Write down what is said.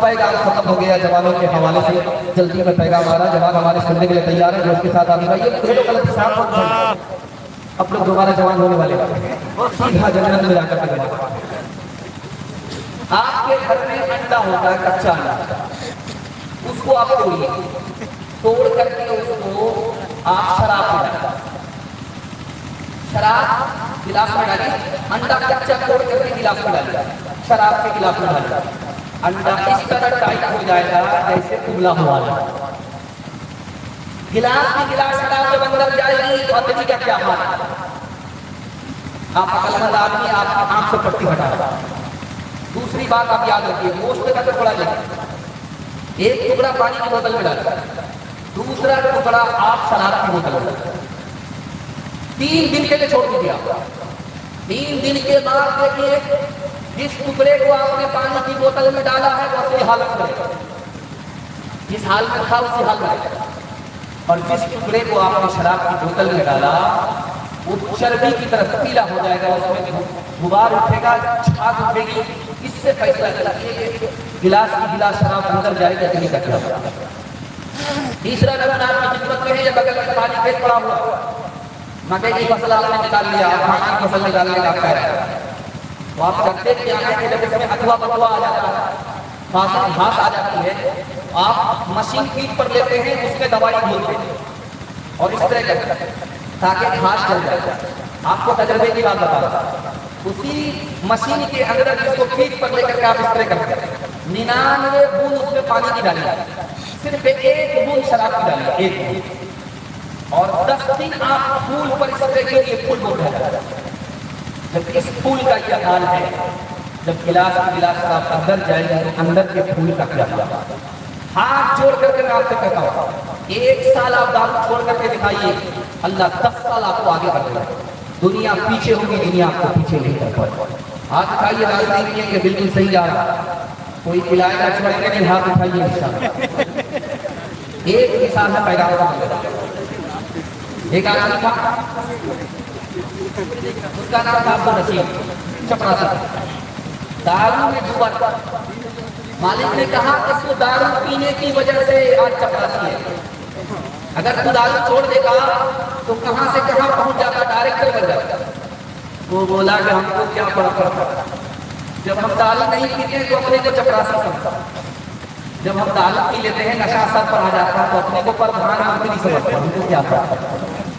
پیغام ختم ہو گیا جوانوں کے حوالے سے، جلدی میں پیغام آ رہا ہے، جوان ہمارے سننے کے لیے تیار ہے، جو اس کے ساتھ آنے والی ہے یہ غلط حساب مت کریں، اب لوگ دوبارہ جوان ہونے والے سیدھا جنت میں جا کر کے جوان۔ آپ کے گھر میں انڈا ہوتا ہے کچا انڈا، اس کو آپ توڑیے، توڑ کر کے اس کو آپ شراب میں ڈالیں، شراب گلاس میں ڈالیے، انڈا کچا توڑ کر کے گلاس میں ڈالیے، شراب کے گلاس میں ڈالیے، انڈا اس طرح ٹائٹ ہو جائے گا جیسے ابلا ہوا ہے، گلاس کی گلاس شراب جب اندر جائے گی تو ادمی کا کیا حال ہے؟ آپ عقلمند آدمی آپ کی آنکھ سے پٹی ہٹا رہا۔ دوسری بات آپ یاد رکھیے، گوشت کا ٹکڑا لیں، ایک ٹکڑا پانی کی بوتل میں ڈالیں، دوسرا ٹکڑا آپ شراب کی بوتل میں ڈالیں، 3 دن کے لیے چھوڑ دیجیے آپ، 3 دن کے بعد دیکھیے جس ٹکڑے کو آپ نے پانی کی بوتل میں ڈالا ہے وہ اسی حالت میں رہے گا، جس حال میں تھا اسی حال میں رہے گا، اور جس ٹکڑے کو آپ نے شراب کی بوتل میں ڈالا وہ چربی کی طرف پیلا ہو جائے گا، اس میں غبار اٹھے گا، چھاگ اٹھے گی، اس سے فیصلہ کریے کہ گلاس کی گلاس شراب اندر جائے گا کہ نہیں کیا ہوگا۔ تیسرا نمبر آپ کی خدمت میں ہے، یا بغل میں خالی پیٹ پڑا ہوا، مکئی کی فصل آپ نے نکال لیا، آپ مکئی کی فصل نکالنے کا کہہ رہے ہیں، تو آپ کرتے کیا ہے کہ جب اس میں اتوا بتوا آ جاتا ہے، گھاس آ جاتی ہے، آپ مشین پیٹ پر لیتے ہیں، اس میں دوائی گھولتے ہیں اور اس طرح کرتے ہیں تاکہ گھاس جل جائے۔ آپ کو تجربے کی بات بتا رہا ہوں، اسی مشین کے اندر جس کو پیٹ پر لے کر کے آپ اس طرح کرتے ہیں، 99 بوند اس میں پانی کی ڈالی، صرف 1 بوند شراب کی ڈالی، 1 بوند، اور 10 دن آپ پھول پر اس طرح کے یہ پھول بول رہے ہیں۔ جب اس پھول کا کیا حال ہے، جب گلاس کی گلاس آپ اندر جائے گا تو اندر کے پھول کا کیا حال ہے؟ ہاتھ جوڑ کر کے میں آپ سے کہتا ہوں، 1 سال آپ دارو چھوڑ کر کے دکھائیے، اللہ 10 سال آپ کو آگے بڑھے گا، دنیا پیچھے ہوگی، دنیا آپ کو پیچھے نہیں کر پائے گی۔ ہاتھ اٹھائیے، راضی نہیں ہے کہ بالکل صحیح جا رہا، کوئی علاج نہ چھوڑے گا نہیں، ہاتھ اٹھائیے انشاءاللہ۔ ایک مثال ہے پیغام کا، ایک آدمی تھا، اس کا نام تھا عبد الرشید، چپراسی، دارو میں ڈوبا تھا، مالک نے کہا اس کو دارو پینے کی وجہ سے آج چپراسی ہے، اگر تو دارو چھوڑ دے گا تو کہاں سے کہاں پہنچ جاتا، ڈائریکٹر بن جاتا۔ وہ بولا کہ ہم کو کیا فرق پڑتا، جب ہم دارو نہیں پیتے تو اپنے کو چپراسی سمجھتا، جب ہم دارو پی لیتے ہیں نشہ سر پر آ جاتا ہے تو اپنے کو پردھان منتری سمجھتے ہیں، ہم کو کیا فرق پڑتا۔